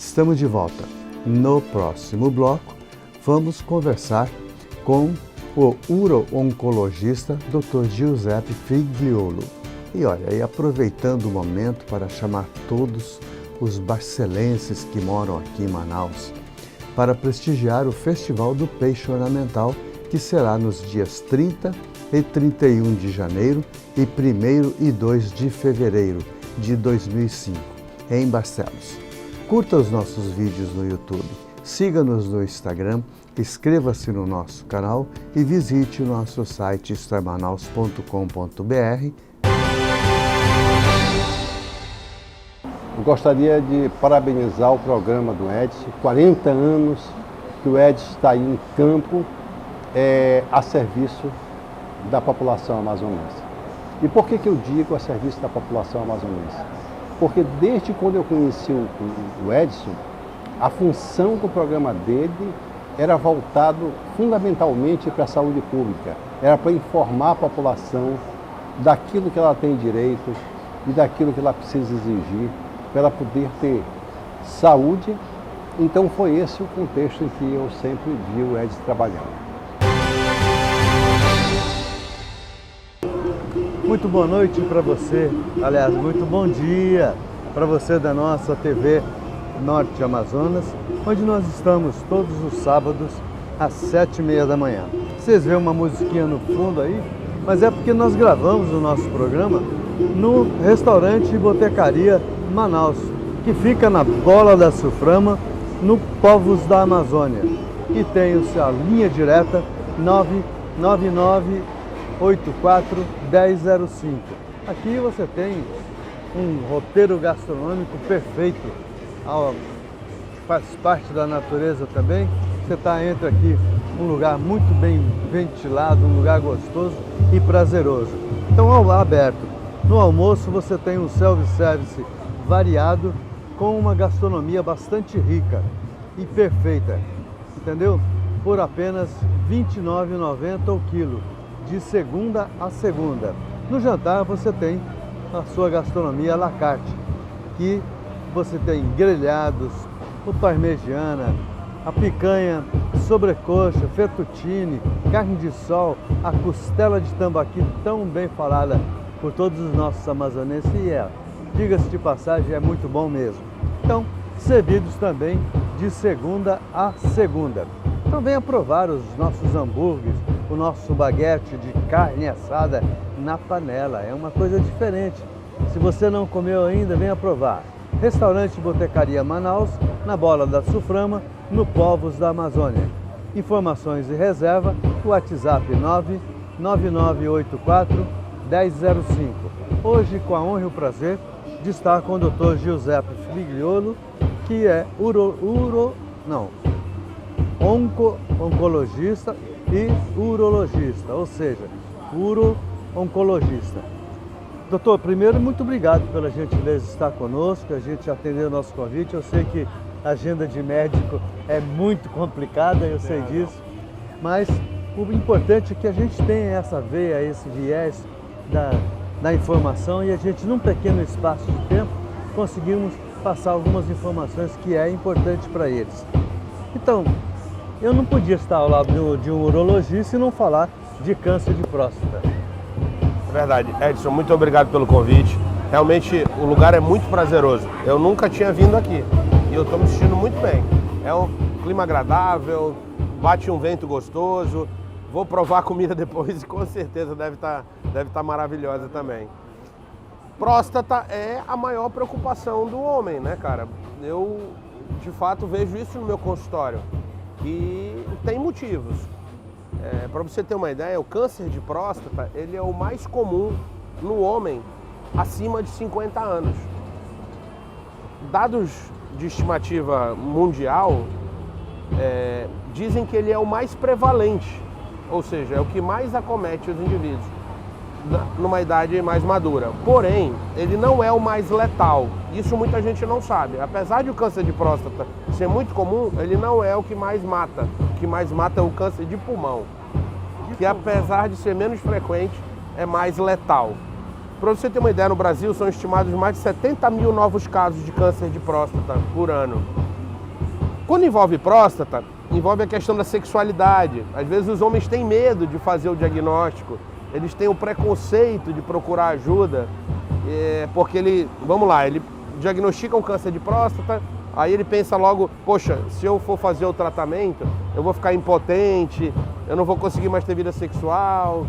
Estamos de volta. No próximo bloco, vamos conversar com o uro-oncologista Dr. Giuseppe Figliuolo. E olha, e aproveitando o momento para chamar todos os barcelenses que moram aqui em Manaus para prestigiar o Festival do Peixe Ornamental, que será nos dias 30 e 31 de janeiro e 1º e 2 de fevereiro de 2005, em Barcelos. Curta os nossos vídeos no YouTube, siga-nos no Instagram, inscreva-se no nosso canal e visite o nosso site starmanaus.com.br. Eu gostaria de parabenizar o programa do Edson, 40 anos que o Edson está aí em campo a serviço da população amazonense. E por que eu digo a serviço da população amazonense? Porque desde quando eu conheci o Edson, a função do programa dele era voltado fundamentalmente para a saúde pública. Era para informar a população daquilo que ela tem direito e daquilo que ela precisa exigir para ela poder ter saúde. Então foi esse o contexto em que eu sempre vi o Edson trabalhando. Muito boa noite para você, aliás, muito bom dia para você da nossa TV Norte Amazonas, onde nós estamos todos os sábados às 7h30 da manhã. Vocês veem uma musiquinha no fundo aí, mas é porque nós gravamos o nosso programa no restaurante e botecaria Manaus, que fica na Bola da Suframa, no Povos da Amazônia, e tem a linha direta 99984-1005. Aqui você tem um roteiro gastronômico perfeito, faz parte da natureza também. Você entra aqui um lugar muito bem ventilado, um lugar gostoso e prazeroso. Então, ao aberto. No almoço você tem um self-service variado com uma gastronomia bastante rica e perfeita, entendeu? Por apenas R$ 29,90 o quilo, de segunda a segunda. No jantar você tem a sua gastronomia à la carte, que você tem grelhados, o parmegiana, a picanha, sobrecoxa, fettuccine, carne de sol, a costela de tambaqui tão bem falada por todos os nossos amazonenses, e diga-se de passagem, é muito bom mesmo. Então, servidos também de segunda a segunda. Então venha provar os nossos hambúrgueres, o nosso baguete de carne assada na panela. É uma coisa diferente. Se você não comeu ainda, venha provar. Restaurante Botecaria Manaus, na Bola da Suframa, no Povos da Amazônia. Informações e reserva, o WhatsApp 99984-1005. Hoje, com a honra e o prazer de estar com o Dr. Giuseppe Figliuolo, que é oncologista e urologista, ou seja, uro-oncologista. Doutor, primeiro, muito obrigado pela gentileza de estar conosco, a gente atender o nosso convite. Eu sei que a agenda de médico é muito complicada, eu sei disso, mas o importante é que a gente tenha essa veia, esse viés da informação, e a gente, num pequeno espaço de tempo, conseguimos passar algumas informações que é importante para eles. Então, eu não podia estar ao lado de um urologista e não falar de câncer de próstata. É verdade. Edson, muito obrigado pelo convite. Realmente o lugar é muito prazeroso. Eu nunca tinha vindo aqui e eu estou me sentindo muito bem. É um clima agradável, bate um vento gostoso. Vou provar a comida depois e com certeza deve estar maravilhosa também. Próstata é a maior preocupação do homem, né, cara? Eu, de fato, vejo isso no meu consultório e tem motivos. Para você ter uma ideia, o câncer de próstata ele é o mais comum no homem acima de 50 anos. Dados de estimativa mundial dizem que ele é o mais prevalente, ou seja, é o que mais acomete os indivíduos numa idade mais madura. Porém, ele não é o mais letal. Isso muita gente não sabe. Apesar de o câncer de próstata ser muito comum, ele não é o que mais mata. O que mais mata é o câncer de pulmão, que apesar de ser menos frequente, é mais letal. Para você ter uma ideia, no Brasil são estimados mais de 70 mil novos casos de câncer de próstata por ano. Quando envolve próstata, envolve a questão da sexualidade. Às vezes os homens têm medo de fazer o diagnóstico, eles têm o preconceito de procurar ajuda, porque ele diagnostica um câncer de próstata, aí ele pensa logo, poxa, se eu for fazer o tratamento, eu vou ficar impotente, eu não vou conseguir mais ter vida sexual,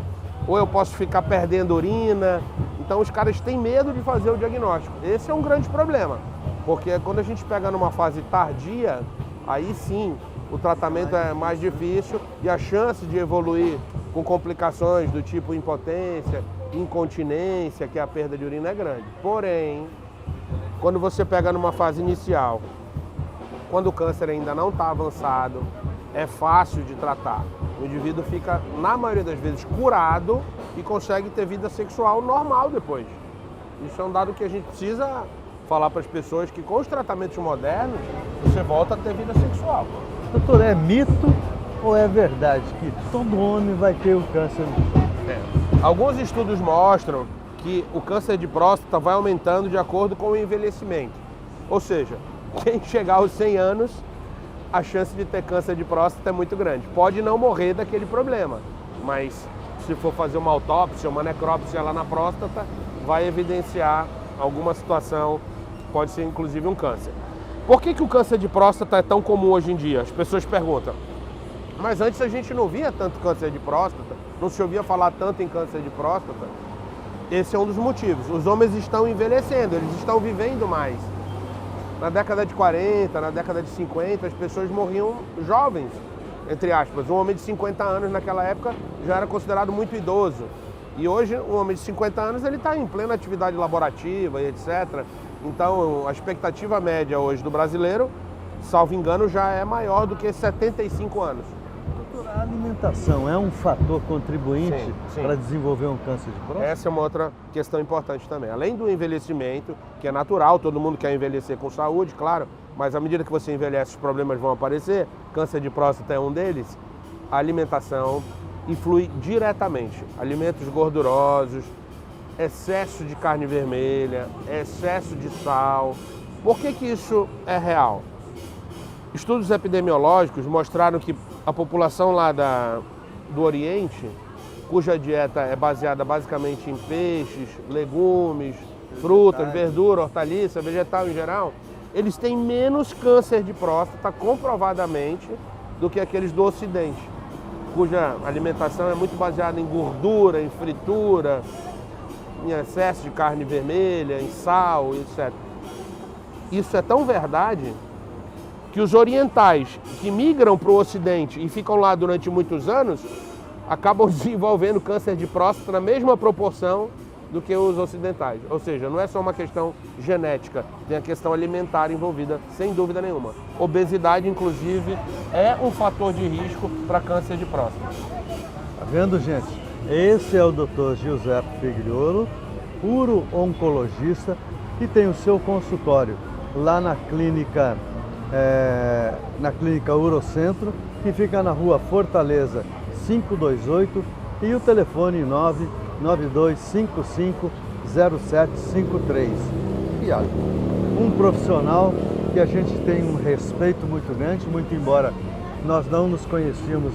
ou eu posso ficar perdendo urina. Então os caras têm medo de fazer o diagnóstico. Esse é um grande problema, porque quando a gente pega numa fase tardia, aí sim o tratamento é mais difícil e a chance de evoluir com complicações do tipo impotência, incontinência, que é a perda de urina, é grande. Porém, quando você pega numa fase inicial, quando o câncer ainda não está avançado, é fácil de tratar. O indivíduo fica, na maioria das vezes, curado e consegue ter vida sexual normal depois. Isso é um dado que a gente precisa falar para as pessoas, que com os tratamentos modernos, você volta a ter vida sexual. Doutor, é mito ou é verdade que todo homem vai ter o câncer? Alguns estudos mostram que o câncer de próstata vai aumentando de acordo com o envelhecimento. Ou seja, quem chegar aos 100 anos, a chance de ter câncer de próstata é muito grande. Pode não morrer daquele problema, mas se for fazer uma autópsia, uma necrópsia lá na próstata, vai evidenciar alguma situação, pode ser inclusive um câncer. Por que o câncer de próstata é tão comum hoje em dia? As pessoas perguntam, mas antes a gente não via tanto câncer de próstata, não se ouvia falar tanto em câncer de próstata. Esse é um dos motivos. Os homens estão envelhecendo, eles estão vivendo mais. Na década de 40, na década de 50, as pessoas morriam jovens, entre aspas. Um homem de 50 anos naquela época já era considerado muito idoso. E hoje, um homem de 50 anos, ele está em plena atividade laborativa e etc. Então, a expectativa média hoje do brasileiro, salvo engano, já é maior do que 75 anos. Doutor, a alimentação é um fator contribuinte Sim. para desenvolver um câncer de próstata? Essa é uma outra questão importante também. Além do envelhecimento, que é natural, todo mundo quer envelhecer com saúde, claro, mas à medida que você envelhece, os problemas vão aparecer, câncer de próstata é um deles, a alimentação influi diretamente. Alimentos gordurosos, excesso de carne vermelha, excesso de sal. Por que isso é real? Estudos epidemiológicos mostraram que a população lá do Oriente, cuja dieta é baseada basicamente em peixes, legumes, frutas, verdura, hortaliça, vegetal em geral, eles têm menos câncer de próstata, comprovadamente, do que aqueles do Ocidente, cuja alimentação é muito baseada em gordura, em fritura, em excesso de carne vermelha, em sal, etc. Isso é tão verdade que os orientais que migram para o Ocidente e ficam lá durante muitos anos, acabam desenvolvendo câncer de próstata na mesma proporção do que os ocidentais. Ou seja, não é só uma questão genética, tem a questão alimentar envolvida, sem dúvida nenhuma. Obesidade, inclusive, é um fator de risco para câncer de próstata. Tá vendo, gente? Esse é o Dr. Giuseppe Figliolo, uro-oncologista, que tem o seu consultório lá na clínica Urocentro, que fica na rua Fortaleza 528, e o telefone 992550753. Um profissional que a gente tem um respeito muito grande, muito embora nós não nos conhecíamos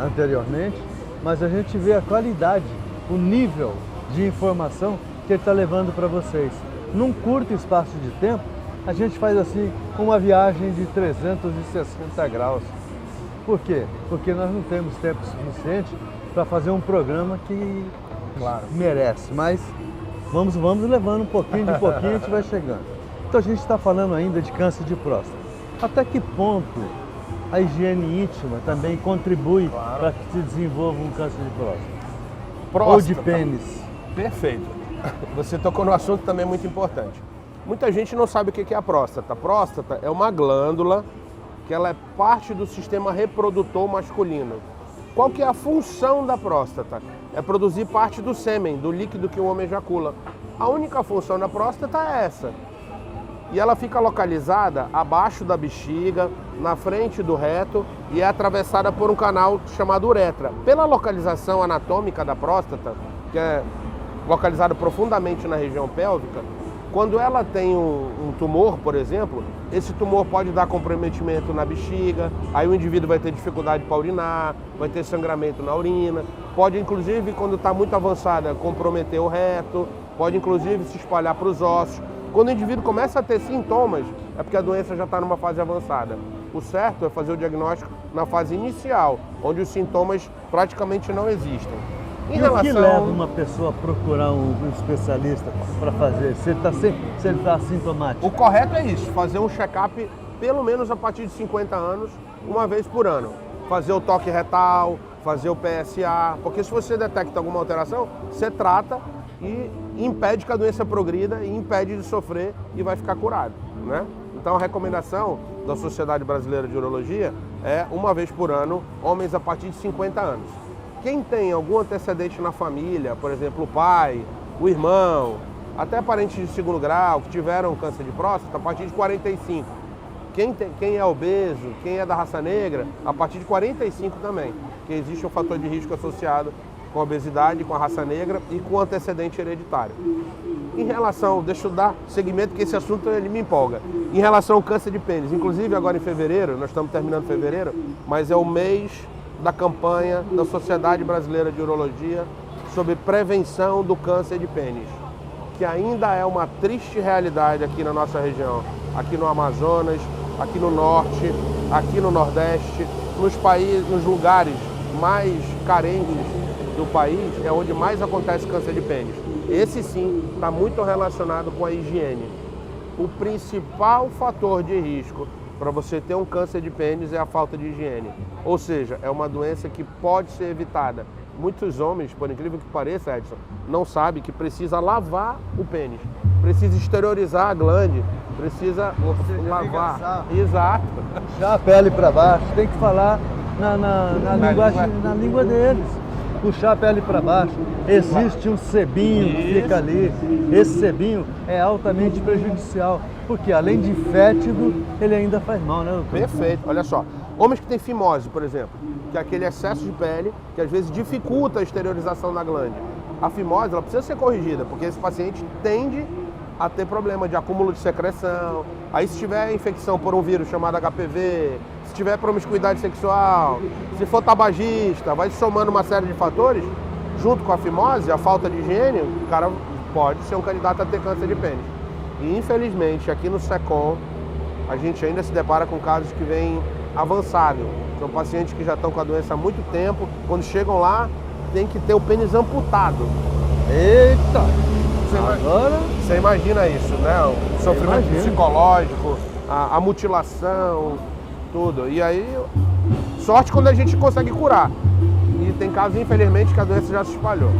anteriormente, mas a gente vê a qualidade, o nível de informação que ele está levando para vocês. Num curto espaço de tempo, a gente faz assim uma viagem de 360 graus. Por quê? Porque nós não temos tempo suficiente para fazer um programa que merece, mas vamos levando um pouquinho de pouquinho, a gente vai chegando. Então a gente está falando ainda de câncer de próstata. Até que ponto a higiene íntima também contribui para que se desenvolva um câncer de próstata? Ou de pênis? Perfeito. Você tocou no assunto também muito importante. Muita gente não sabe o que é a próstata. A próstata é uma glândula que ela é parte do sistema reprodutor masculino. Qual que é a função da próstata? É produzir parte do sêmen, do líquido que o homem ejacula. A única função da próstata é essa. E ela fica localizada abaixo da bexiga, na frente do reto, e é atravessada por um canal chamado uretra. Pela localização anatômica da próstata, que é localizada profundamente na região pélvica, Quando ela tem um tumor, por exemplo, esse tumor pode dar comprometimento na bexiga, aí o indivíduo vai ter dificuldade para urinar, vai ter sangramento na urina, pode inclusive, quando está muito avançada, comprometer o reto, pode inclusive se espalhar para os ossos. Quando o indivíduo começa a ter sintomas, é porque a doença já está numa fase avançada. O certo é fazer o diagnóstico na fase inicial, onde os sintomas praticamente não existem. O que leva uma pessoa a procurar um especialista para fazer, se ele está assintomático? O correto é isso, fazer um check-up pelo menos a partir de 50 anos, uma vez por ano. Fazer o toque retal, fazer o PSA, porque se você detecta alguma alteração, você trata e impede que a doença progrida e impede de sofrer e vai ficar curado, né? Então a recomendação da Sociedade Brasileira de Urologia é uma vez por ano, homens a partir de 50 anos. Quem tem algum antecedente na família, por exemplo, o pai, o irmão, até parentes de segundo grau que tiveram câncer de próstata, a partir de 45. Quem é obeso, quem é da raça negra, a partir de 45 também, porque existe um fator de risco associado com a obesidade, com a raça negra e com o antecedente hereditário. Em relação, deixa eu dar seguimento, que esse assunto ele me empolga. Em relação ao câncer de pênis, inclusive agora em fevereiro, nós estamos terminando fevereiro, mas é o mês da campanha da Sociedade Brasileira de Urologia sobre prevenção do câncer de pênis, que ainda é uma triste realidade aqui na nossa região, aqui no Amazonas, aqui no Norte, aqui no Nordeste, nos lugares mais carentes do país, é onde mais acontece câncer de pênis. Esse sim está muito relacionado com a higiene. O principal fator de risco para você ter um câncer de pênis é a falta de higiene. Ou seja, é uma doença que pode ser evitada. Muitos homens, por incrível que pareça, Edson, não sabem que precisa lavar o pênis, precisa exteriorizar a glande, precisa lavar. Exato. Puxar a pele para baixo, tem que falar na língua deles. Puxar a pele para baixo. Existe um sebinho que fica ali. Esse sebinho é altamente prejudicial, porque além de fétido, ele ainda faz mal, né, doutor? Perfeito. Olha só, homens que têm fimose, por exemplo, que é aquele excesso de pele que às vezes dificulta a exteriorização da glande. A fimose, ela precisa ser corrigida, porque esse paciente tende a ter problema de acúmulo de secreção. Aí se tiver infecção por um vírus chamado HPV, se tiver promiscuidade sexual, se for tabagista, vai somando uma série de fatores, junto com a fimose, a falta de higiene, o cara pode ser um candidato a ter câncer de pênis. E infelizmente aqui no SECOM a gente ainda se depara com casos que vêm avançado. São pacientes que já estão com a doença há muito tempo, quando chegam lá tem que ter o pênis amputado. Eita! Você imagina isso, né? O sofrimento psicológico, a mutilação, tudo. E aí, sorte quando a gente consegue curar. E tem casos, infelizmente, que a doença já se espalhou.